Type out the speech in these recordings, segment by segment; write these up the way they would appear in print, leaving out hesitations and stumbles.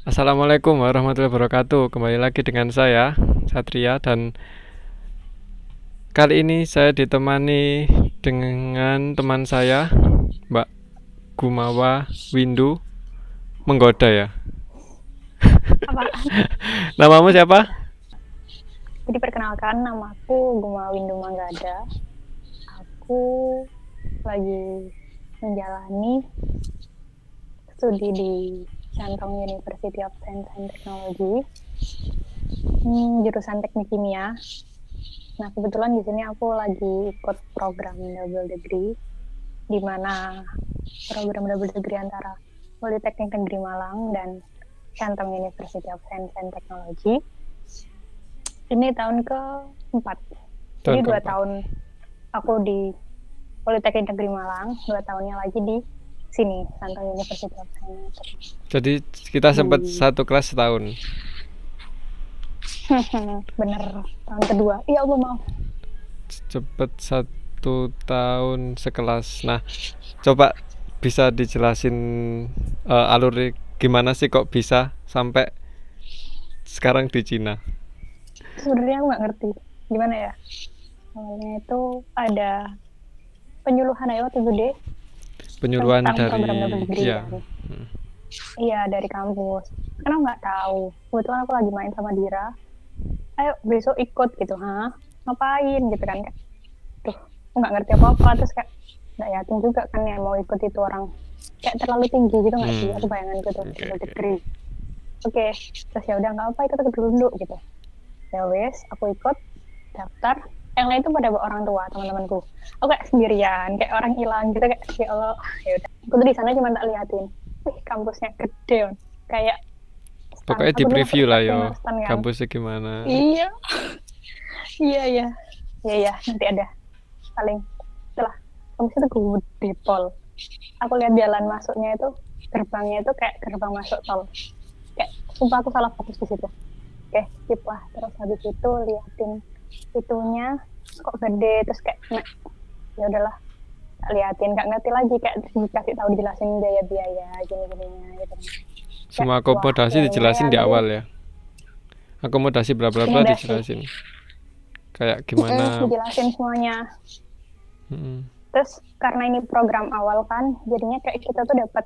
Assalamualaikum warahmatullahi wabarakatuh. Kembali lagi dengan saya, Satria, dan kali ini saya ditemani dengan teman saya, Mbak Gumawa Windu. Menggoda ya. Apaan? Namamu siapa? Jadi perkenalkan, namaku Guma Windu Manggada. Aku lagi menjalani studi di Shantung University of Science and Technology, jurusan teknik kimia. Nah, kebetulan di sini aku lagi ikut program double degree, di mana program double degree antara Politeknik Negeri Malang dan Shantung University of Science and Technology. Ini tahun ke-4. Jadi 2 tahun aku di Politeknik Negeri Malang, 2 tahunnya lagi di sini, Shantung University of Science. Jadi kita sempat satu kelas setahun. Bener, tahun kedua. Iya, aku mau. Cepet 1 tahun sekelas. Nah, coba bisa dijelasin alur gimana sih kok bisa sampai sekarang di Cina? Sebenarnya aku nggak ngerti gimana ya. Awalnya itu ada penyuluhan ayo waktu deh. Penyuluhan tentang dari program double degree ya. kan. Iya, dari kampus. Karena aku nggak tahu. Kebetulan aku lagi main sama Dira. Ayo besok ikut gitu, ngapain gitu kan. Duh, aku nggak ngerti apa-apa. Terus kayak nggak yakin juga kan yang mau ikut itu orang kayak terlalu tinggi gitu nggak sih? Aku bayangan gitu, double degree. Oke, terus ya udah nggak apa, ikut dulu gitu. Ya wes, aku ikut daftar. Yang lain itu pada bawa orang tua, teman-temanku. Aku kayak sendirian, kayak orang hilang gitu, kayak ya Allah, ya udah. Aku tuh di sana cuma tak liatin. Wih, kampusnya gede, kayak pokoknya di preview lah yo kampusnya gimana. Iya. Iya nanti ada paling setelah kampus itu gede pol. Aku lihat jalan masuknya itu, gerbangnya itu kayak gerbang masuk tol. Kayak sumpah aku salah fokus di situ. Oke, skip lah. Terus habis itu liatin itunya kok gede, terus kayak ya udahlah, tak liatin, nggak ngerti lagi, kayak dikasih tahu, dijelasin biaya gini-gininya gitu. Semua akomodasi dijelasin di awal ya. Akomodasi bla bla bla dijelasin. Kayak gimana? Dijelasin semuanya. Terus karena ini program awal kan, jadinya kayak kita tuh dapat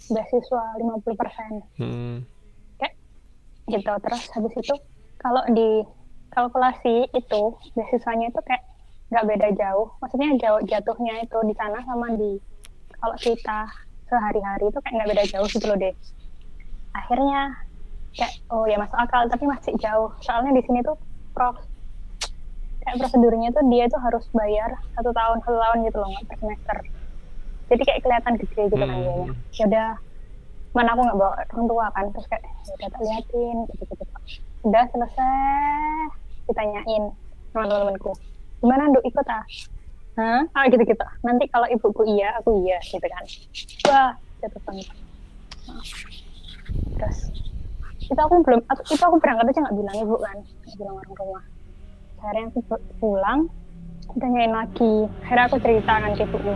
beasiswa 50%. Kayak gitu. Terus habis itu kalau di kalkulasi itu beasiswanya itu kayak nggak beda jauh. Maksudnya jatuhnya itu di sana sama di kalau kita sehari-hari itu kayak nggak beda jauh gitu loh deh. Akhirnya kayak oh ya masuk akal, tapi masih jauh. Soalnya di sini tuh kayak prosedurnya tuh dia tuh harus bayar 1 tahun gitu loh, nggak per semester. Jadi kayak kelihatan gede gitu kan biayanya. Ya udah, mana aku nggak bawa orang tua kan, terus kayak ya udah tak liatin gitu. Udah selesai, ditanyain sama teman-temanku, gimana Nduk ikut gitu. Nanti kalau ibuku iya, aku iya gitu kan. Wah, jatuh banget. Terus aku berangkat aja nggak bilang ibu kan, nggak bilang orang rumah. Akhirnya aku pulang, tanyain lagi. Akhirnya aku cerita kan ke ibuku,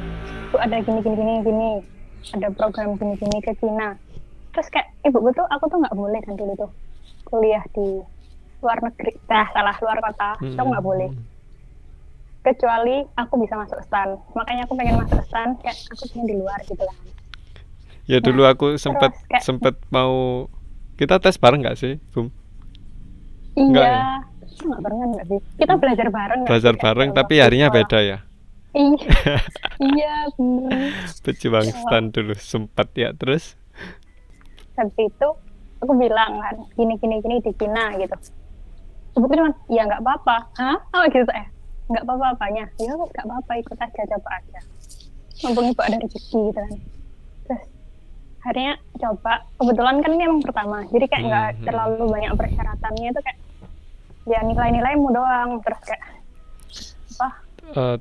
Bu ada gini, ada program gini ke Cina. Terus kayak ibuku tuh, aku tuh nggak boleh kan dulu tuh kuliah di luar negeri, luar kota, aku nggak boleh. Kecuali aku bisa masuk STAN. Makanya aku pengen masuk STAN, kayak aku pengen di luar gitu lah. Ya dulu aku sempet mau, kita tes bareng nggak sih, Bum? Iya, nggak barengan nggak sih? Kita belajar bareng. Belajar bareng, tapi harinya beda ya. Iya bener. Pejuang STAN dulu sempat ya. Terus habis itu aku bilang kan gini di Cina gitu. Ibuku cuman ya nggak apa-apa. Gitu saya. Nggak apa-apa apanya. Ya nggak apa-apa, ikut aja, coba aja. Mumpung ibu ada rezeki gitu kan. Terus akhirnya coba. Kebetulan kan ini emang pertama, jadi kayak nggak terlalu banyak persyaratannya, itu kayak ya nilai-nilaimu doang. Terus kayak apa?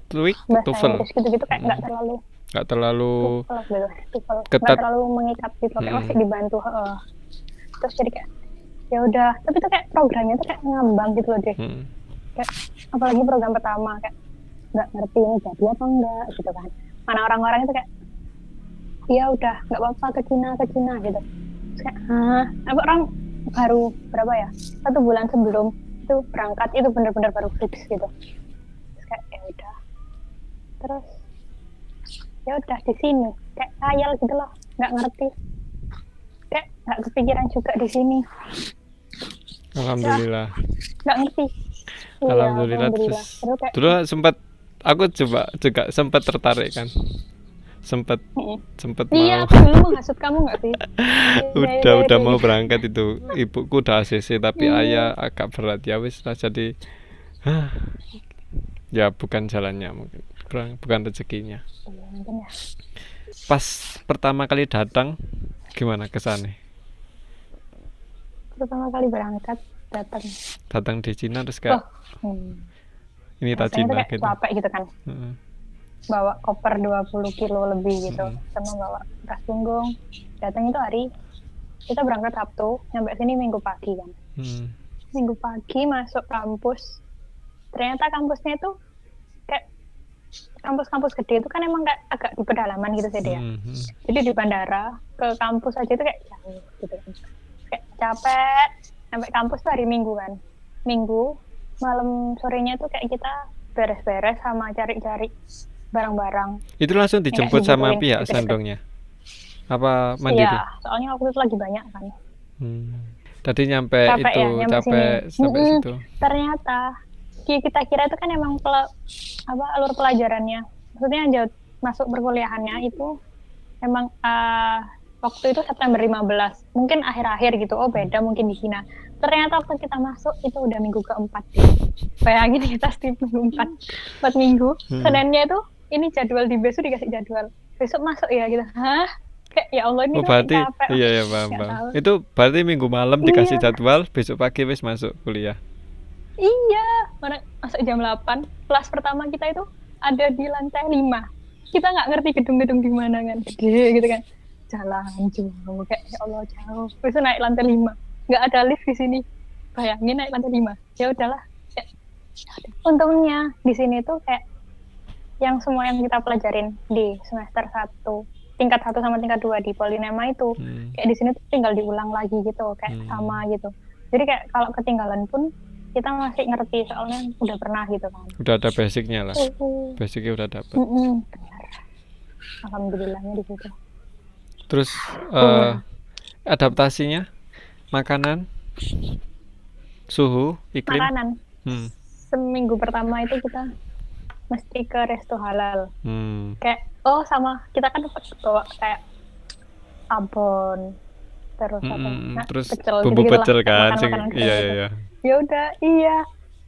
TOEIC, TOEFL gitu kayak nggak terlalu ketat, nggak terlalu mengikat gitu, kayak masih dibantu. Terus jadi kayak ya udah, tapi tuh kayak programnya tuh kayak ngambang gitu loh deh. Kayak apalagi program pertama, kayak nggak ngerti ini jadi apa enggak gitu kan. Mana orang-orang itu kayak ya udah nggak apa-apa ke Cina gitu. kayak apa orang baru berapa ya 1 bulan sebelum itu berangkat itu benar-benar baru fix gitu. Terus kayak ya udah, terus ya udah di sini kayak khayal gitu loh, nggak ngerti, kayak nggak kepikiran juga di sini. Alhamdulillah. Nggak ngerti. Alhamdulillah. Alhamdulillah. Terus kayak, dulu sempat aku juga sempat tertarik kan, sempat iya, mau aku dulu menghasut kamu nggak sih? udah mau berangkat itu, ibuku udah ACC tapi ayah agak berat, ya wis lah, jadi ya bukan jalannya, mungkin bukan rezekinya. Pas pertama kali datang gimana kesannya? Pertama kali berangkat datang di Cina terus kayak ini tak Cina gitu. Capek gitu kan. Bawa koper 20 kilo lebih gitu, sama bawa tas punggung. Datang itu hari kita berangkat Sabtu, nyampe sini Minggu pagi kan. Minggu pagi masuk kampus, ternyata kampusnya itu kayak kampus-kampus gede itu kan emang kayak agak di pedalaman gitu sih dia. Jadi di bandara ke kampus aja itu kayak jauh gitu kan. Kayak capek. Sampai kampus tuh hari Minggu kan. Minggu malam sorenya tuh kayak kita beres-beres sama cari-cari barang-barang. Itu langsung dijemput sama pihak sandongnya? Apa mandiri? Iya, soalnya waktu itu lagi banyak kan. Tadi nyampe itu capek sampai situ. Ternyata kita kira itu kan emang alur pelajarannya. Maksudnya masuk perkuliahannya itu emang waktu itu September 15, mungkin akhir-akhir gitu. Oh beda mungkin di Cina. Ternyata waktu kita masuk itu udah minggu keempat. Bayangin kita stip minggu 4 minggu. Seninnya itu ini jadwal di besok dikasih jadwal. Besok masuk ya gitu. Hah? Kayak ya Allah ini berarti capek. Iya paham. Itu berarti minggu malam dikasih jadwal, besok pagi wis masuk kuliah. Iya, masuk jam 8. Kelas pertama kita itu ada di lantai 5. Kita nggak ngerti gedung-gedung di mana kan. Gede gitu kan. Jalan jauh kayak ya Allah jauh. Besok naik lantai 5. Nggak ada lift di sini. Bayangin naik lantai 5. Ya udahlah. Ya. Untungnya di sini tuh kayak yang semua yang kita pelajarin di semester 1, tingkat 1 sama tingkat 2 di Polinema itu kayak di sini tuh tinggal diulang lagi gitu, kayak sama gitu. Jadi kayak kalau ketinggalan pun kita masih ngerti soalnya udah pernah gitu kan. Udah ada basicnya lah. Basicnya udah dapet. Benar. Alhamdulillahnya di situ. Terus adaptasinya, makanan, suhu, iklim. Makanan. Seminggu pertama itu kita mesti ke resto halal. Kayak sama kita kan bawa kayak abon, terus terus pecel, bumbu gitu pecel kan, iya. Ya udah,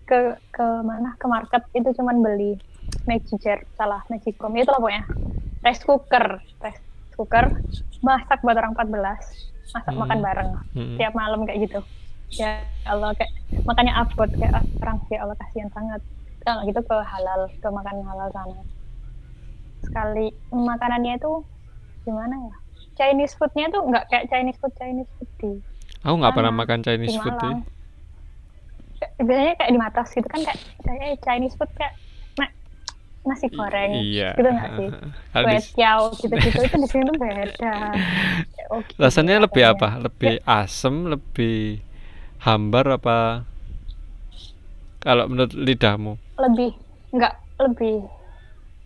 ke mana, ke market itu cuman beli Magicom itu lah pokoknya. Rice cooker masak buat orang 14, masak makan bareng tiap malam kayak gitu. Ya Allah, kayak makanya abot kayak orang, ya Allah kasihan banget. Kalau gitu ke halal, ke makan halal sana. Sekali makanannya itu gimana ya? Chinese foodnya tuh nggak kayak Chinese food di. Aku nggak pernah makan Chinese food deh. Biasanya kayak di Matas gitu kan kayak Chinese food kayak nasi goreng gitu nggak sih? Kue tiao gitu-gitu itu di sini tuh beda. Rasanya lebih apa? Lebih asem, lebih hambar apa? Kalau menurut lidahmu? Lebih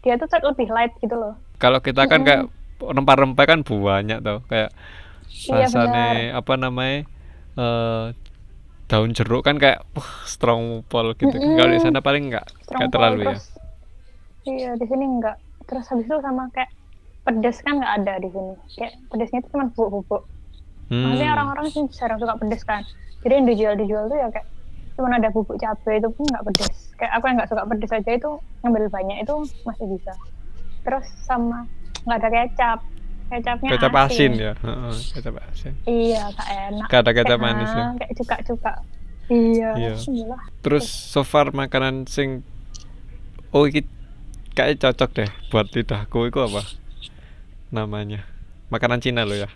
dia tuh lebih light gitu loh. Kalau kita kan kayak rempah-rempah kan banyak tau, kayak rasanya apa namanya daun jeruk kan kayak strong pol gitu. Kalau di sana paling enggak terlalu ya. Iya, di sini enggak. Terus habis itu sama kayak pedas kan nggak ada di sini. Kayak pedasnya itu cuma bubuk-bubuk. Maksudnya orang-orang sih jarang suka pedas kan. Jadi yang dijual tuh ya kayak cuma ada bubuk cabai, itu pun nggak pedas. Kayak aku yang nggak suka pedas aja itu ngambil banyak itu masih bisa. Terus sama nggak ada kecapnya kecap asin ya. Kecap asin. Iya, gak enak. Gak ada kecap manis ya. Kayak cuka. Iya. Terus so far makanan sing iki kayak cocok deh buat lidahku itu apa namanya? Makanan Cina loh ya.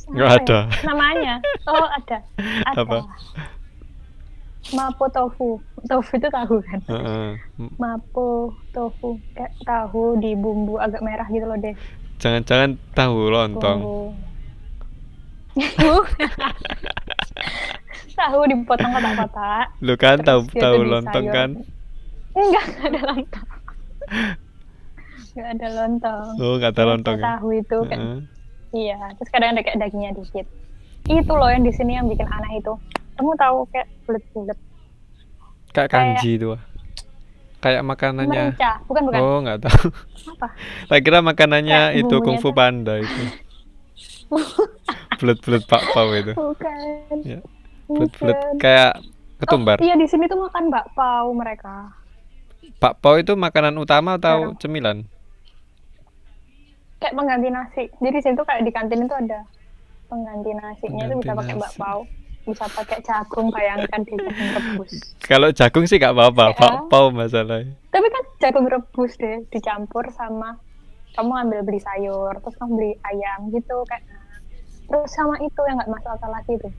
Nggak ada. Namanya? Oh ada. Apa? Mapo tofu. Tofu itu tahu kan? Mapo tofu kayak tahu di bumbu agak merah gitu loh deh. Jangan-jangan tahu lontong. Tahu dipotong kotak-kotak. Lu kan Terus dia tahu tuh di lontong sayur. kan? Enggak ada lontong. Enggak ada lontong. Oh, nggak ada lontong Kayak ya? tahu itu kan. Iya, terus kadang ada kayak dagingnya dikit. Itu loh yang di sini yang bikin aneh itu. Kamu tahu kayak bulat-bulat. Kayak kanji itu. Kayak makanannya. Merica, bukan. Oh, nggak tahu. Apa? Tak kira makanannya Kayak itu Kung bumbunya Fu tuh. Panda itu. Bulat-bulat bakpao itu. Bukan. Ya. Bulat-bulat kayak ketumbar. Oh, iya di sini tuh makan bakpao mereka. Bakpao itu makanan utama atau Jarang. cemilan? Kayak pengganti nasi. Jadi di sini tuh kayak di kantin itu ada pengganti nasinya itu Pengganti bisa pakai nasi. bakpao, bisa pakai jagung, bayangkan di jagung rebus. Kalau jagung sih nggak apa-apa, Ya. bakpao masalahnya. Tapi kan jagung rebus deh dicampur sama kamu ambil beli sayur, terus kamu beli ayam gitu kayak. Terus sama itu yang nggak masuk akal lagi tuh.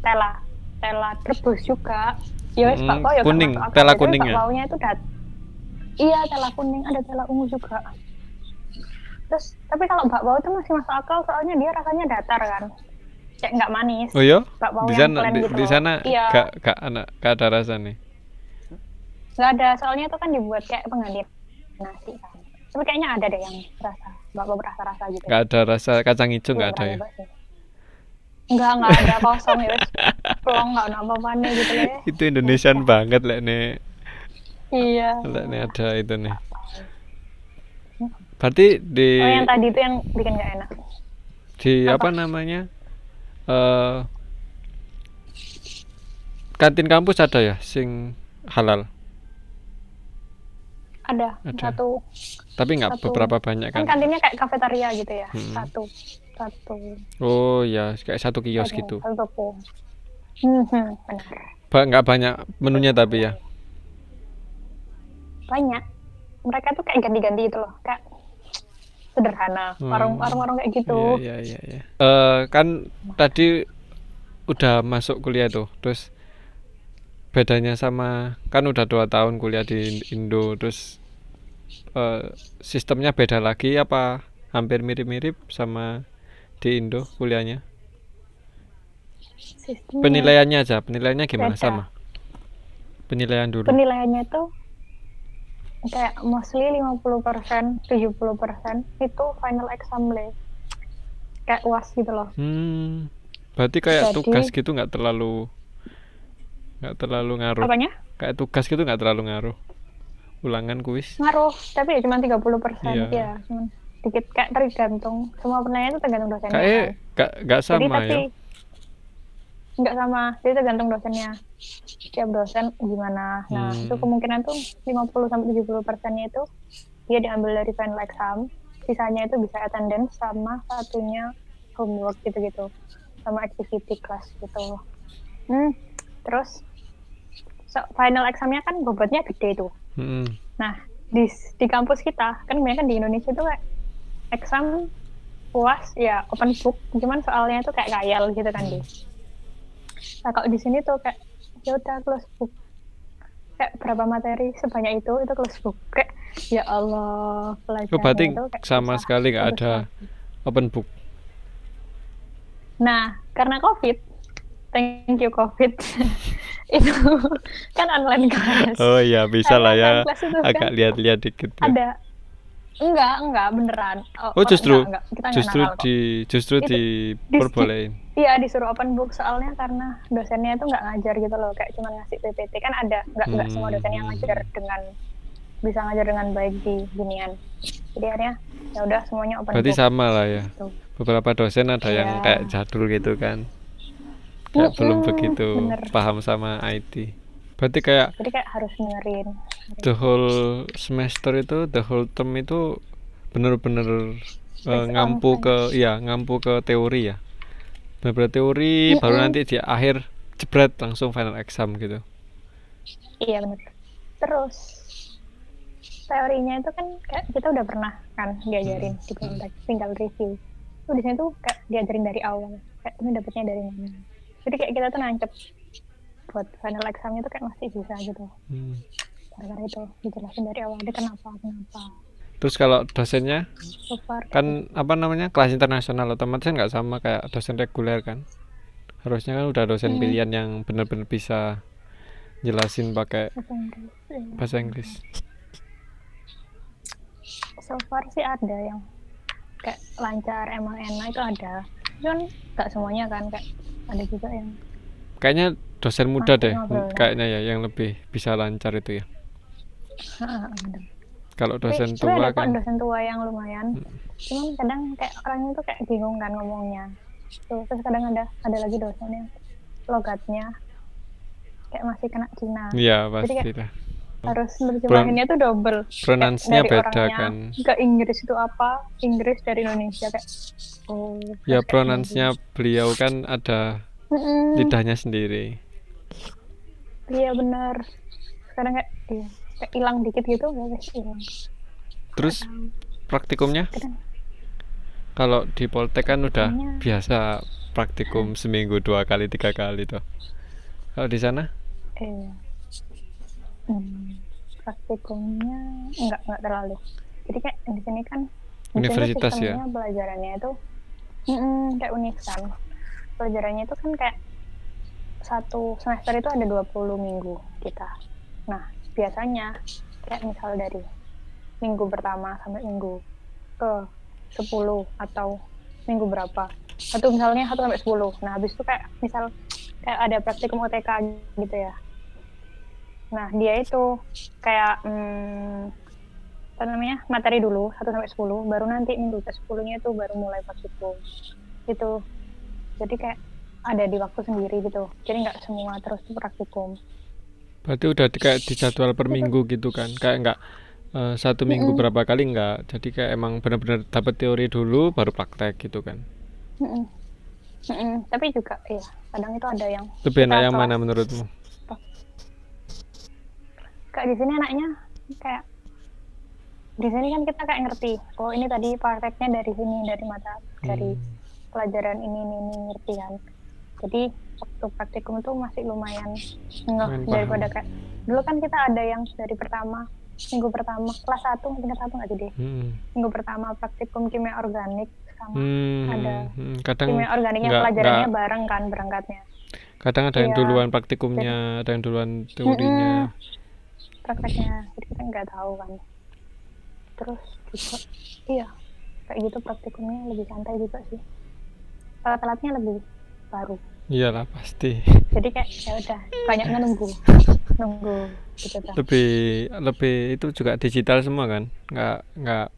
Tela rebus juga. Ya wes bakpao ya kuning, masuk akal. tela Tapi kuningnya. bakpaonya itu iya tela kuning, ada tela ungu juga. Terus tapi kalau bakpao itu masih masuk akal soalnya dia rasanya datar kan, kayak nggak manis. Oh iya? Bakpao Di yang sana plain gitu di loh. sana Iya. gak ada rasa nih. Nggak ada, soalnya itu kan dibuat kayak pengganti nasi kan. Tapi kayaknya ada deh yang rasa bakpao berasa-rasa gitu. Gak ada rasa kacang hijau, nggak ada ya? Nggak ada, kosong ya. Pelong nggak apa-apa nih gitu ya. Itu Indonesian banget lek nih. Iya. Lek nih ada itu nih. Berarti di Oh yang tadi itu yang bikin nggak enak. Di apa namanya? Kantin kampus ada ya sing halal? Ada. Satu. Tapi nggak beberapa banyak kan? Kan kantinnya kayak kafetaria gitu ya. Satu. Oh ya, kayak satu kios gitu. Satu toko. Benar. Nggak banyak menunya tapi ya? Banyak. Mereka tuh kayak ganti-ganti gitu loh. Kayak sederhana. Warung-warung kayak gitu. Iya. Kan tadi udah masuk kuliah tuh, terus bedanya sama kan udah 2 tahun kuliah di Indo, terus sistemnya beda lagi apa hampir mirip-mirip sama di Indo kuliahnya? Penilaiannya gimana? Beda. Sama? Penilaian dulu. Penilaiannya tuh kayak mostly 50%, 70% itu final exam le. Kayak UAS gitu loh. Berarti kayak tugas gitu nggak terlalu ngaruh. Apanya? Kayak tugas gitu nggak terlalu ngaruh. Ulangan kuis. Ngaruh, tapi ya cuma 30%. Iya, cuman dikit, kayak tergantung. Semua penilaian itu tergantung dosennya. Kayak nggak sama. Jadi, ya? Nggak sama, jadi tergantung dosennya. Tiap dosen gimana. Nah, itu kemungkinan tuh 50-70%-nya itu dia diambil dari final exam. Sisanya itu bisa attendance sama satunya homework gitu-gitu. Sama activity class gitu. Terus final examnya kan bobotnya gede tuh. Nah, di kampus kita kan banyak kan di Indonesia tuh kayak exam UAS ya open book, cuman soalnya itu kayak khayal gitu kan deh. Nah kalau di sini tuh kayak ya udah close book, kayak berapa materi sebanyak itu close book, kayak ya Allah pelajaran berarti itu kayak sama susah, sekali nggak ada open book. Nah karena COVID, thank you COVID. Itu kan online class. Oh iya bisa lah ya, agak kan lihat-lihat dikit. Ada enggak beneran. Justru enggak, diperbolehin. Iya disuruh open book soalnya karena dosennya itu nggak ngajar gitu loh, kayak cuma ngasih PPT kan ada nggak semua dosen yang bisa ngajar dengan baik di ginian. Jadi akhirnya ya udah semuanya open berarti book. Berarti sama lah ya. Gitu. Beberapa dosen ada yang kayak jadul gitu kan. Kayak belum begitu paham sama IT. Jadi kayak harus dengerin. The whole semester itu, the whole term itu bener-bener ngampu ke teori ya. Bener-bener teori baru nanti di akhir jebret langsung final exam gitu. Iya bener. Terus teorinya itu kan kayak kita udah pernah kan diajarin di kontak, tinggal review. Tuh di sini tuh kayak diajarin dari awal. Kayak ini dapetnya dari mana. Jadi kayak kita tuh nancep buat final examnya tuh kayak masih bisa gitu. Karena itu dijelasin dari awal dia kenapa. Terus kalau dosennya so far kan apa namanya kelas internasional, otomatis kan nggak sama kayak dosen reguler kan. Harusnya kan udah dosen pilihan yang benar-benar bisa jelasin pakai bahasa Inggris. So far sih ada yang kayak lancar, emang enak itu ada. Cuman nggak semuanya kan, kayak ada juga yang kayaknya dosen muda deh ngobrolnya. kayaknya ya yang lebih bisa lancar itu ya. Kalau dosen tapi tua ada kan kok dosen tua yang lumayan. Cuman kadang kayak orang itu kayak bingung kan ngomongnya. Terus kadang ada lagi dosen yang logatnya kayak masih kena Cina. iya Jadi pasti kayak dah. harus nerjemahinnya tuh double. Pronunciasinya Dari beda orangnya kan. ke Inggris itu apa, Inggris dari Indonesia kayak Ya pronunciasinya beliau kan ada lidahnya sendiri. Iya benar. Kadang kayak hilang dikit gitu ya guys, hilang. Terus praktikumnya? Kalau di Poltek kan udah biasa praktikum seminggu 2 kali 3 kali tuh. Kalau di sana? Praktikumnya enggak terlalu. Jadi kayak di sini kan universitas ya. Pelajarannya itu kayak unik kan. Pelajarannya itu kan kayak satu semester itu ada 20 minggu kita. Nah, biasanya kayak misal dari minggu pertama sampai minggu ke 10 atau minggu berapa. Atau misalnya 1 sampai 10. Nah, habis itu kayak misal kayak ada praktikum OTK gitu ya. Nah, dia itu kayak apa namanya? Materi dulu 1 sampai 10, baru nanti minggu ke 10-nya itu baru mulai praktikum. Gitu. Jadi kayak ada di waktu sendiri gitu. Jadi nggak semua terus praktikum. Berarti udah kayak di jadwal per minggu gitu kan. Kayak nggak 1 minggu berapa kali nggak. Jadi kayak emang benar-benar dapat teori dulu baru praktek gitu kan. Tapi juga ya kadang itu ada yang lebih enak yang mana menurutmu? Kayak di sini enaknya kayak di sini kan kita kayak ngerti, oh ini tadi prakteknya dari sini, dari mata dari pelajaran ini ngerti kan. Jadi waktu praktikum itu masih lumayan daripada kayak dulu kan kita ada yang dari minggu pertama kelas 1 tingkat 1 nggak sih deh. Minggu pertama praktikum kimia organik sama ada kadang kimia organiknya pelajarannya bareng kan berangkatnya. Kadang ada yang duluan praktikumnya, ada yang duluan teorinya. Prakteknya, jadi kita nggak tahu kan. Terus juga kayak gitu praktikumnya lebih santai juga sih. Alat-alatnya lebih baru. Iyalah pasti. Jadi kayak ya udah banyaknya nunggu gitu kan. Lebih itu juga digital semua kan, nggak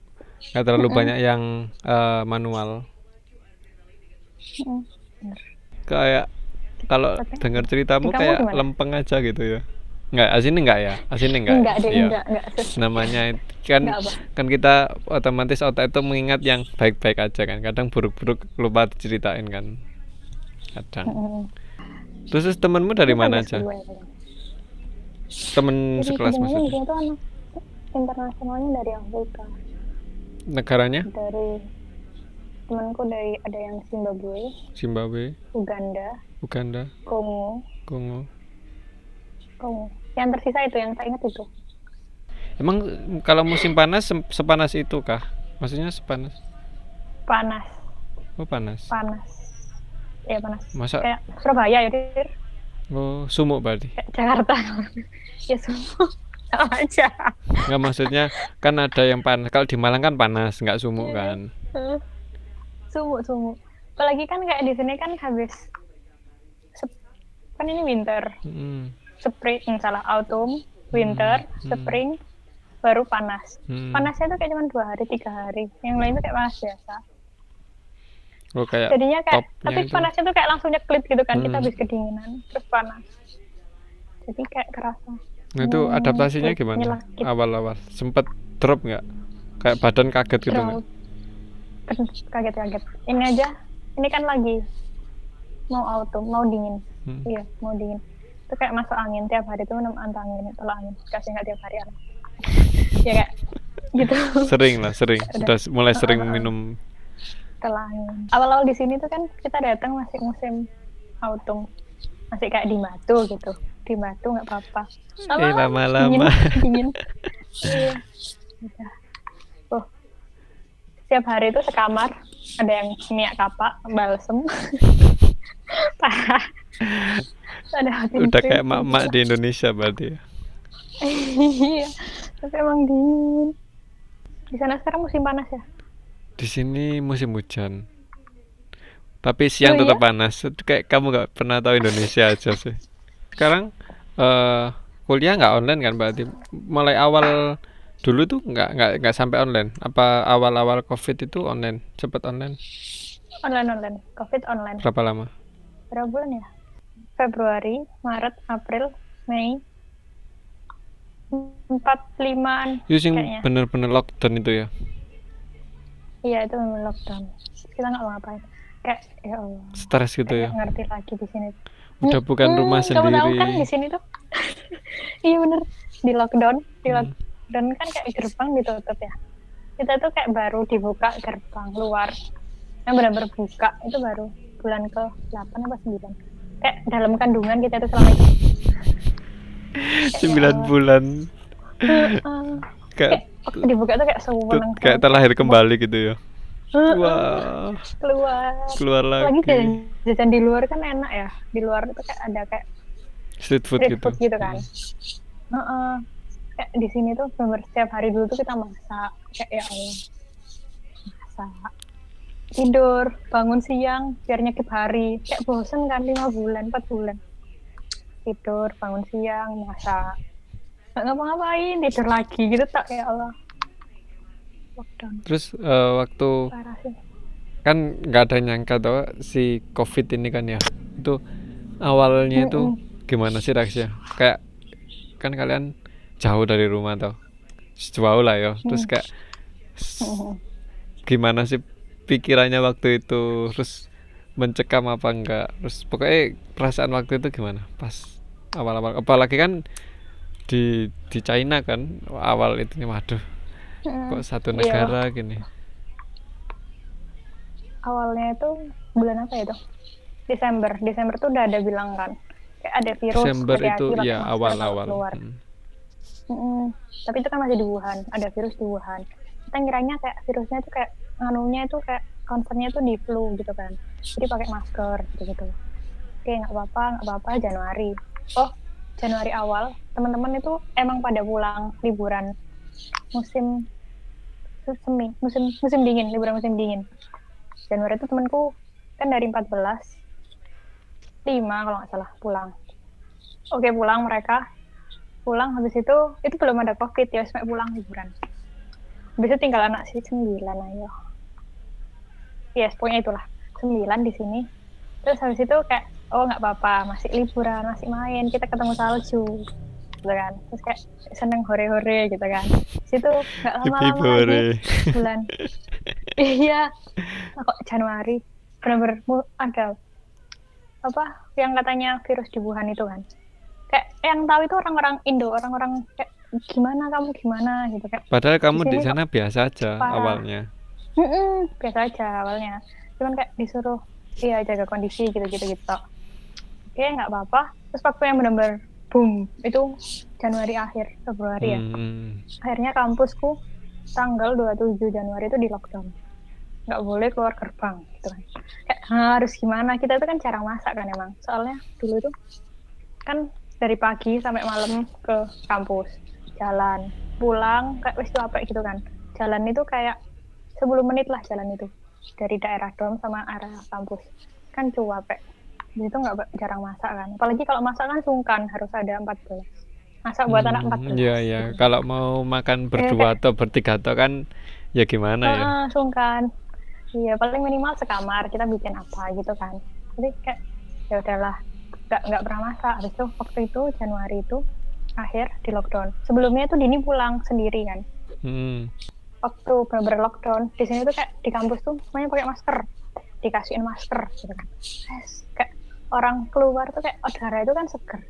terlalu banyak yang manual. Kayak kalau dengar ceritamu kayak gimana? Lempeng aja gitu ya. Asini enggak. Enggak deh, iya. enggak. Namanya kan kita otomatis otak itu mengingat yang baik-baik aja kan. Kadang buruk-buruk lupa diceritain kan. Kadang. Terus temenmu dari mana aja? Temen sekelas maksudnya? Itu anak internasionalnya dari Afrika. Negaranya? Dari temanku ada yang Zimbabwe, Uganda, Kongo. Yang tersisa itu yang tak ingat itu. Emang kalau musim panas sepanas itu kah? Maksudnya sepanas? Panas. Oh panas. Iya panas. Masa? Kayak Surabaya ya Dir. Oh sumuk berarti. Kayak Jakarta. Ya sumuk. Sama aja. Nggak, maksudnya kan ada yang panas. Kalau di Malang kan panas, nggak sumuk kan? Sumuk. Apalagi kan kayak di sini kan habis kan ini winter. Spring, autumn, winter, spring, baru panas. Panasnya tuh kayak cuma 2 hari, 3 hari. Yang lain tuh kayak panas biasa. Oh, kayak jadinya kayak, tapi itu. Panasnya tuh kayak langsung nyeklit gitu kan. Kita habis kedinginan, terus panas. Jadi kayak kerasa. Nah itu adaptasinya gimana? Awal-awal sempet drop nggak? Kayak badan kaget gitu nggak? Kaget. Ini kan lagi mau autumn, mau dingin. Iya, mau dingin. Itu kayak masuk angin tiap hari tuh minum antangin, tolak angin. Kasih nggak tiap hari angin. Ya kayak gitu. Sering. Udah mulai sering minum tolak angin. Awal-awal di sini tuh kan kita datang masih musim autumn. Masih kayak di Batu gitu. Di Batu nggak apa-apa. Lama-lama. Dingin. Iya. setiap hari itu sekamar, ada yang minyak kapak, balsem. Parah. Ada Udah kayak mak-mak di Indonesia berarti ya. Iya, tapi emang dingin. Di sana sekarang musim panas ya? Di sini musim hujan. Tapi siang tetap panas. Kayak kamu nggak pernah tahu Indonesia aja sih. Sekarang kuliah nggak online kan berarti? Mulai awal dulu tuh nggak sampai online. Apa awal-awal COVID itu online? Cepet online? Online. COVID online. Berapa lama? Berapa bulan ya? Februari, Maret, April, Mei. 4-5an kayaknya. Bener-bener lockdown itu ya? Iya, itu bener lockdown. Kita nggak mau ngapain. Kayak ya Allah. Stres gitu ya? Ngerti lagi di sini. Udah bukan rumah sendiri. Kamu tahu kan di sini tuh? Iya bener, di lockdown kan kayak gerbang ditutup ya. Kita tuh kayak baru dibuka gerbang luar. Yang benar-benar buka itu baru bulan ke-8 apa 9. Kayak dalam kandungan kita tuh selama itu. 9 bulan. Kayak dibuka tuh kayak sewenang. Kayak terlahir kembali gitu ya. Wah. Keluar lagi. Lagi jajan di luar kan enak ya. Di luar itu kayak ada kayak street food gitu kan. Kayak di sini tuh bener setiap hari dulu tuh kita masak. Kayak ya Allah. Masak. Tidur, bangun siang, biar nyekip hari. Kayak bosen kan 5 bulan, 4 bulan. Tidur, bangun siang, masak. Nggak ngapa-ngapain, tidur lagi gitu tak ya Allah. Lockdown. Terus waktu kan nggak ada nyangka tuh si COVID ini kan ya. Itu awalnya itu gimana sih reaksinya? Kayak kan kalian jauh dari rumah tuh. Jauh lah ya. Terus kayak gimana sih pikirannya waktu itu, terus mencekam apa enggak, terus pokoknya perasaan waktu itu gimana pas awal-awal, apalagi kan di China kan awal itu, waduh kok satu negara gini. Awalnya itu bulan apa itu? Desember tuh udah ada bilang kan kayak ada virus. Desember itu ya awal-awal. Tapi itu kan masih di Wuhan, ada virus di Wuhan. Kita ngiranya kayak virusnya tuh kayak nganunya itu kayak concernnya tuh di flu gitu kan, jadi pakai masker gitu. Oke, nggak apa-apa. Januari awal teman-teman itu emang pada pulang liburan musim dingin, liburan musim dingin. Januari itu temanku kan dari 14 5 kalau nggak salah pulang. Oke, mereka pulang habis itu belum ada COVID ya, sampai pulang liburan. Habis itu tinggal anak sih 9 aja. Yes, pokoknya itulah 9 di sini. Terus habis itu kayak nggak apa-apa, masih liburan, masih main, kita ketemu salju gitu kan. Terus kayak seneng hore-hore gitu kan. Situ nggak lama-lama lagi bulan. Iya. Kok Januari benar-benar ada apa yang katanya virus di Wuhan itu kan. Kayak yang tahu itu orang-orang Indo, orang-orang kayak gimana gitu kayak. Padahal kamu di sana biasa aja awalnya. Biasa aja awalnya. Cuman kayak disuruh jaga kondisi gitu. Oke, nggak apa-apa. Terus waktu yang benar-benar boom itu Januari akhir, Februari ya. Akhirnya kampusku tanggal 27 Januari itu di lockdown. Nggak boleh keluar gerbang gitu kan. Kayak harus gimana? Kita itu kan jarang masak kan emang. Soalnya dulu itu kan dari pagi sampai malam ke kampus. Jalan, pulang kayak wis capek gitu kan. Jalan itu kayak 10 menit lah jalan itu. Dari daerah Dom sama arah kampus. Kan capek. Jadi itu nggak jarang masak kan. Apalagi kalau masak kan sungkan, harus ada 14. Masak buat anak 14. Iya. Gitu. Kalau mau makan berdua atau bertiga atau kan ya gimana ya. Sungkan. Iya, paling minimal sekamar, kita bikin apa gitu kan. Jadi kayak ya udahlah, nggak pernah masak. Habis itu waktu itu Januari itu akhir di lockdown. Sebelumnya itu Dini pulang sendiri kan. Waktu bener-bener lockdown di sini tuh kayak di kampus tuh semuanya pakai masker, dikasihin masker gitu kan. Kayak orang keluar tuh kayak udara itu kan seger.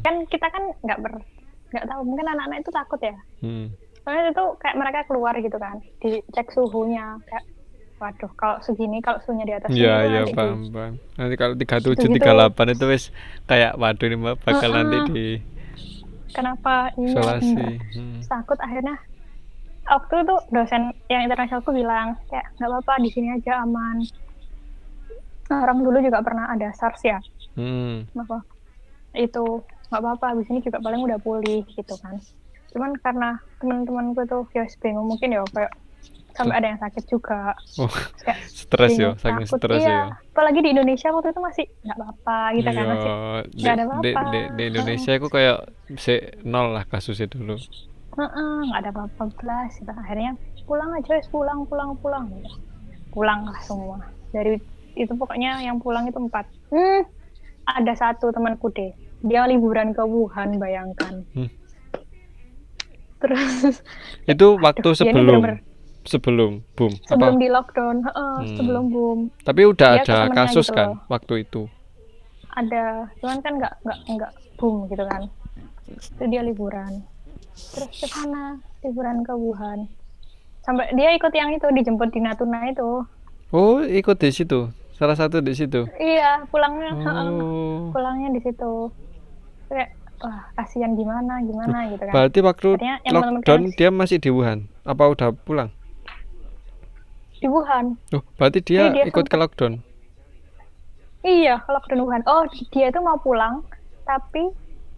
Kan kita kan nggak tahu, mungkin anak-anak itu takut ya. Soalnya itu kayak mereka keluar gitu kan, dicek suhunya kayak waduh kalau segini, kalau suhunya di atas iya paham. Nanti kalau 37 38 itu wis kayak waduh ini bakal nanti di kenapa isolasi. Takut akhirnya waktu itu dosen yang internasionalku bilang kayak nggak apa-apa di sini aja aman. Orang dulu juga pernah ada SARS ya. Apa itu nggak apa-apa, habis ini juga paling udah pulih gitu kan. Cuman karena teman-temanku tuh ya bingung mungkin ya kayak sampai ada yang sakit juga. Kayak stres ya, saking stres ya. Apalagi di Indonesia waktu itu masih nggak apa-apa gitu kan, masih nggak ada apa-apa. Di Indonesia aku kayak nol lah kasusnya dulu. Nggak ada apa-apa belas. Gitu. Akhirnya pulang aja, pulang gitu. Pulang lah semua. Dari itu pokoknya yang pulang itu 4. Ada satu temanku deh, dia liburan ke Wuhan, bayangkan. Terus itu waktu sebelum boom. Sebelum di lockdown, sebelum boom. Tapi udah dia ada kasus gitu kan loh. Waktu itu. Ada, cuman kan nggak boom gitu kan. Itu dia liburan. Terus ke sana, liburan ke Wuhan. Sampai dia ikut yang itu, dijemput di Natuna itu. Oh, ikut di situ. Salah satu di situ. Iya, pulangnya di situ. Kayak wah, kasihan gimana gitu kan. Berarti waktu lockdown dia masih di Wuhan. Apa udah pulang? Di Wuhan. Oh, berarti dia ikut ke lockdown. Iya, ke lockdown Wuhan. Oh, dia itu mau pulang tapi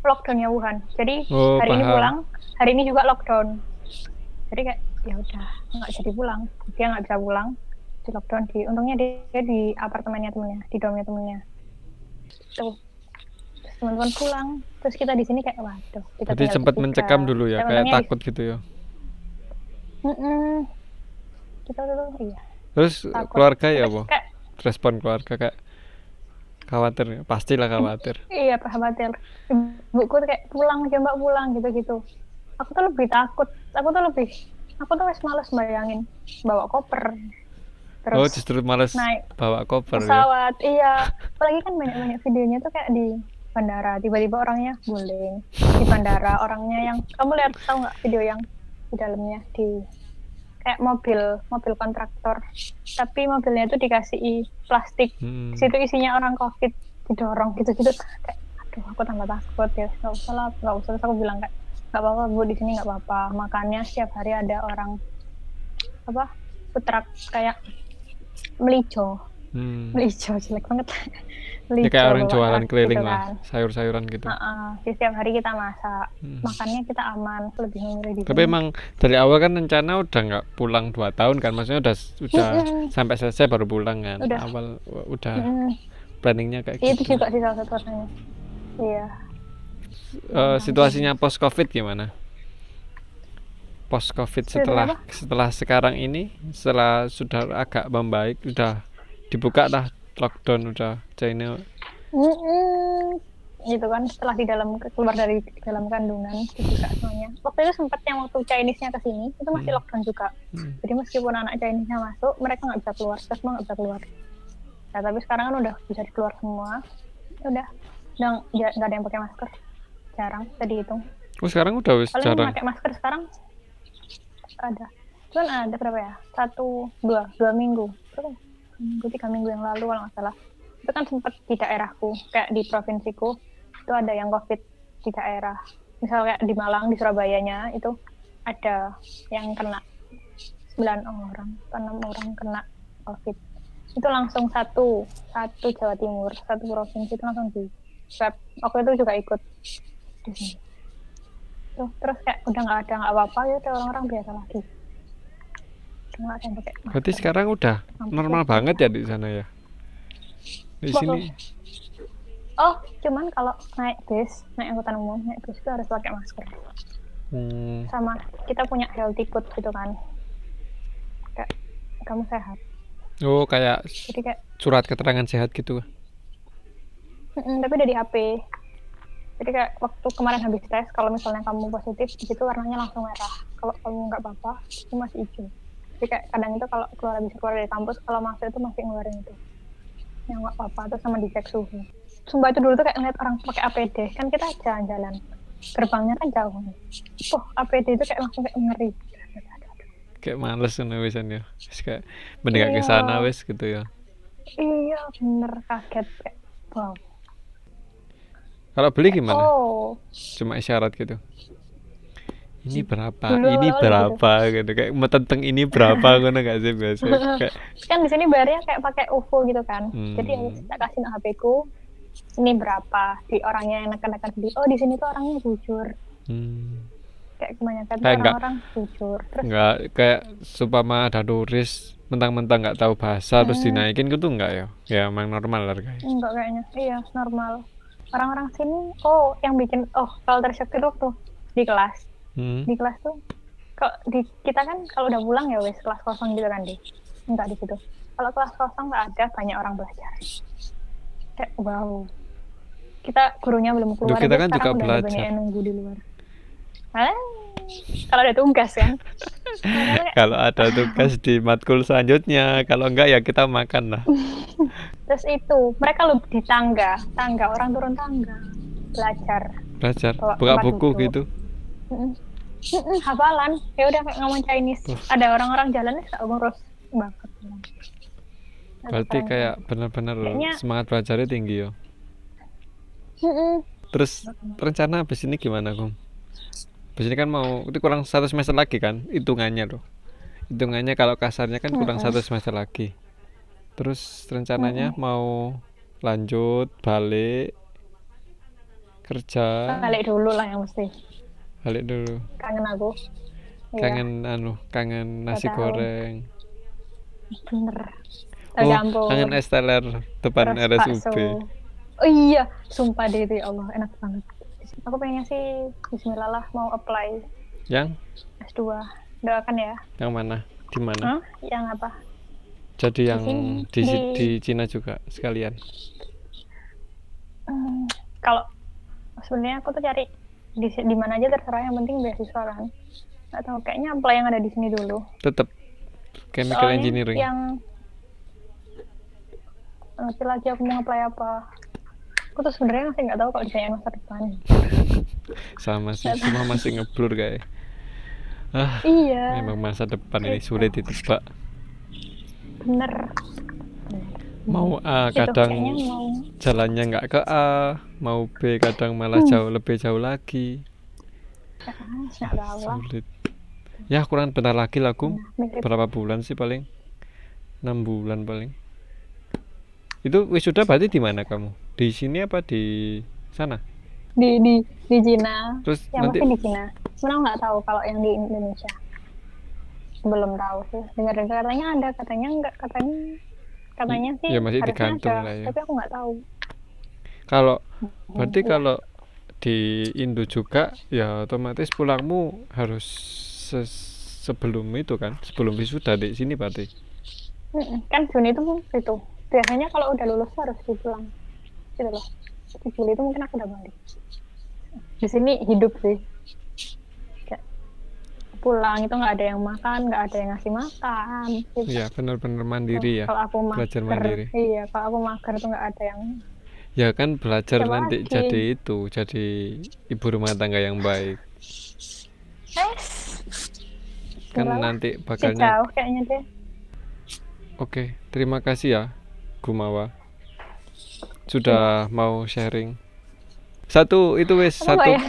lockdownnya Wuhan. Jadi hari ini pulang, hari ini juga lockdown. Jadi kayak ya udah nggak jadi pulang. Dia nggak bisa pulang. Di lockdown, untungnya dia di apartemennya temennya, di domnya temennya. Tuh, teman-teman pulang, terus kita di sini kayak waduh. Jadi sempat mencekam dulu ya, kayak takut gitu ya. Kita tuh iya. Terus takut. Keluarga ya, Bu? Respon keluarga kayak khawatir, pastilah khawatir. Iya, khawatir. Ibuku tuh kayak pulang aja Mbak, pulang gitu-gitu. Aku tuh lebih takut. Aku tuh wes males bayangin bawa koper. Terus justru males bawa koper pesawat, ya? Iya. Apalagi kan banyak videonya tuh kayak di bandara, tiba-tiba orangnya guling di bandara, orangnya yang kamu lihat, tahu nggak video yang di dalamnya di kayak mobil kontraktor, tapi mobilnya itu dikasih plastik, situ isinya orang COVID, didorong gitu-gitu. Kayak aduh, aku tambah takut ya. Nggak usah. Terus aku bilang kayak nggak apa-apa Bu, di sini nggak apa-apa, makannya setiap hari ada orang putrak kayak melijo jelek banget. Ya, kayak orang jualan keliling gitu lah, kan. Sayur-sayuran gitu. Setiap hari kita masak, makannya kita aman, lebih memilih di sini. Tapi emang dari awal kan rencana udah nggak pulang 2 tahun kan, maksudnya udah sampai selesai baru pulang kan. Awal udah planningnya kayak gitu. Itu juga sih salah satu rasanya. Iya. Situasinya post COVID gimana? Post COVID setelah sekarang ini, setelah sudah agak membaik, udah dibuka lah lockdown, udah China. Gitu kan, setelah keluar dari dalam kandungan dibuka semuanya. Waktu itu sempat yang waktu Chinese-nya kesini itu masih lockdown juga. Jadi meskipun anak Chinese-nya masuk, mereka nggak bisa keluar, semua nggak bisa keluar. Nah, tapi sekarang kan udah bisa keluar semua. Udah nggak ada yang pakai masker, jarang. Tadi hitung. Oh, sekarang udah jarang. Paling pakai masker sekarang ada, cuman ada berapa ya, 2 minggu, 3 minggu yang lalu kalau nggak salah, itu kan sempat di daerahku, kayak di provinsiku itu ada yang COVID di daerah, misalnya kayak di Malang, di Surabayanya itu ada yang kena 9 orang, 6 orang kena COVID, itu langsung satu Jawa Timur, satu provinsi itu langsung di swab. Aku itu juga ikut di sini. Terus kayak udah nggak apa-apa ya, orang-orang biasa lagi. Berarti sekarang udah normal banget ya di sana ya? Di sini. Oh, cuman kalau naik angkutan umum, naik bis itu harus pakai masker. Sama kita punya healthy code gitu kan. Kayak kamu sehat. Oh, kayak surat keterangan sehat gitu. Tapi udah di HP. Jadi kayak waktu kemarin habis tes, kalau misalnya kamu positif, di situ warnanya langsung merah. Kalau kamu nggak apa-apa, itu masih hijau. Jadi kayak kadang itu kalau keluar dari kampus, kalau masuk itu masih ngeluarin itu. Yang nggak apa-apa, terus sama dicek suhu. Sumpah itu dulu tuh kayak ngeliat orang pakai APD, kan kita jalan-jalan. Gerbangnya kan jauh. APD itu kayak langsung kayak ngeri. Kayak males kan wisannya. Kayak mending ke sana wes gitu ya. Iya, bener, kaget kayak wow. Kalau beli gimana? Cuma isyarat gitu. ini berapa, Dulu ini awal-awal berapa gitu, kayak metenteng ini berapa ngono gak sih biasa kayak kan di sini bayarnya kayak pakai OVO gitu kan. Jadi aku tak kasih HP ku, ini berapa, di orangnya yang neken-neken di, oh di sini tuh orangnya jujur. Kayak kebanyakan tuh kayak orang-orang jujur. Terus nggak kayak supaya ada turis mentang-mentang nggak tahu bahasa terus dinaikin gitu enggak ya? Ya emang normal harganya. enggak kayaknya, iya normal. Orang-orang sini, yang bikin, culture shock itu tuh di kelas. Di kelas tuh, kalau di kita kan kalau udah pulang ya wes kelas kosong gitu kan deh. Enggak di situ. Kalau kelas kosong nggak ada, banyak orang belajar. Kayak wow. Kita gurunya belum keluar, kita aja kan juga sekarang udah ada belajar. banyak yang nunggu di luar. Kalau ada tugas kan. Kalau ada tugas di matkul selanjutnya, kalau enggak ya kita makan lah. Terus itu mereka lu di tangga orang turun tangga belajar buka buku duduk. Gitu. Hafalan ya udah kayak ngomong Chinese. Ada orang-orang jalan nggak ngurus banget. Berarti kayak benar-benar semangat belajarnya tinggi ya. Terus rencana abis ini gimana, Kum? Abis ini kan mau itu kurang 1 semester lagi kan hitungannya loh. Hitungannya kalau kasarnya kan kurang 1 semester lagi. Terus rencananya mau lanjut balik kerja. Balik dulu lah yang mesti. Balik dulu. Kangen aku. Kangen nasi goreng. Bener. Kangen es teler depan RSUB. Oh iya, sumpah deh itu ya Allah, enak banget. Aku pengennya sih bismillah lah mau apply. Yang? S2. Doakan ya. Yang mana? Di mana? Yang apa? Jadi yang di Cina juga sekalian. Kalau sebenarnya aku tuh cari di mana aja terserah, yang penting beasiswa kan. Nggak tahu, kayaknya apply yang ada di sini dulu. Tetap chemical engineering. Yang nanti lagi aku mau apply apa. Aku tuh sebenarnya masih nggak tahu kalau ditanya masa depan. Sama sih, semua masih ngeblur kayak. Iya. Memang masa depan ini sulit ditebak. Bener. Mau A kadang jalannya nggak ke A, mau B kadang malah lebih jauh lagi. Sulit. Ya kurang bentar lagi lah, Kum. Berapa bulan sih paling? 6 bulan paling. Itu wisuda berarti di mana kamu? Di sini apa di sana? Di Cina. Terus yang nanti di Cina. Sebenarnya nggak tahu kalau yang di Indonesia. Belum tahu sih. Dengar-dengar katanya ada, katanya enggak, katanya sih. Ya masih digantung lah ya. Tapi aku nggak tahu. Kalau berarti kalau di Indo juga ya otomatis pulangmu harus sebelum itu kan, sebelum wisuda di sini berarti. Kan Juni itu biasanya kalau udah lulus harus pulang gitu loh. Di Juli itu mungkin aku udah balik. Di sini hidup sih, kayak pulang itu nggak ada yang makan, nggak ada yang ngasih makan gitu. Iya benar-benar mandiri ya, kalau aku belajar mandiri. Iya, kalau aku mager itu nggak ada yang ya kan belajar nanti jadi ibu rumah tangga yang baik. Kan nanti bakalnya jauh kayaknya deh. Oke, terima kasih ya Gumawa sudah mau sharing. Satu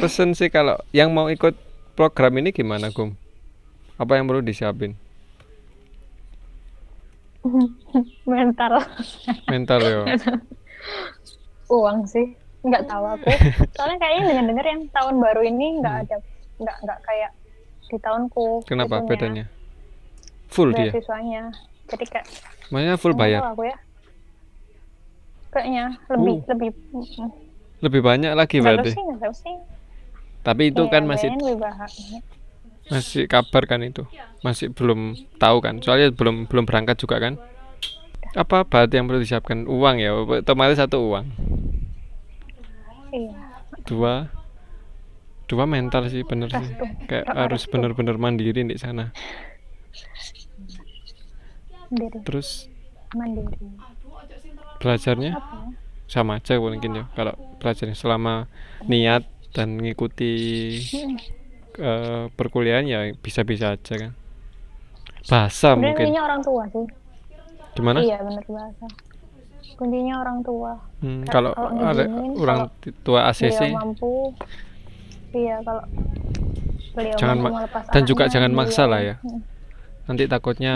pesan sih, kalau yang mau ikut program ini gimana, Gum? Apa yang perlu disiapin? Mental ya. Uang sih, nggak tahu aku. Soalnya kayaknya dengar yang tahun baru ini nggak ada, nggak kayak di tahunku. Kenapa bedanya? Full dia? Beasiswanya. Jadi kayak makanya full bayar? Aku ya. Kayaknya lebih banyak lagi berarti. Nggak tahu sih. Tapi itu kan masih kabar kan itu. Masih belum tahu kan. Soalnya belum berangkat juga kan. Apa berarti yang perlu disiapkan? Uang ya, otomatis 1 uang. Iya. 2 mental sih, bener sih. Kayak harus bener-bener mandiri di sana. Terus belajarnya sama aja mungkin ya, kalau belajarnya selama niat dan mengikuti perkuliahan ya bisa-bisa aja kan. Bahasa sebenarnya mungkin kuncinya orang tua sih. Gimana? Iya benar, bahasa kuncinya orang tua. Kalau ada orang tua ACC mampu. Iya, kalau beliau jangan mau melepas dan juga anaknya, jangan maksa beliau. lah ya. Nanti takutnya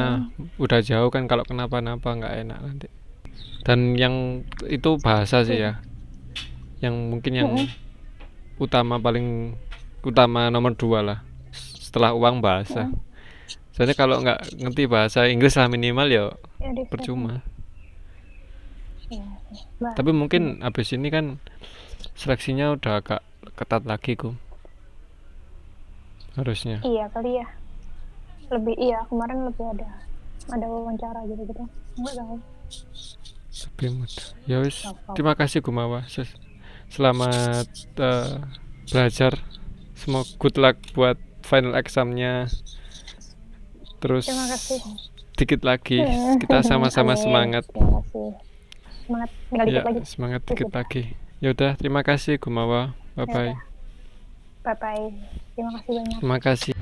udah jauh kan, kalau kenapa-napa nggak enak nanti. Dan yang itu bahasa sih ya, yang mungkin yang paling utama nomor 2 lah setelah uang, bahasa. Soalnya kalau nggak ngerti bahasa Inggris lah minimal ya percuma. Tapi mungkin abis ini kan seleksinya udah agak ketat lagi harusnya. Iya kali ya, lebih kemarin lebih ada wawancara gitu nggak tahu. Lebih mudah ya wis. Terima kasih Gumawa, selamat belajar, semoga good luck buat final examnya. Terus terima kasih. Dikit lagi kita sama-sama semangat. Terima kasih. Semangat, tinggal dikit lagi. Semangat dikit lagi. Ya udah, terima kasih Gumawa. Bye bye. Bye bye. Terima kasih banyak. Terima kasih.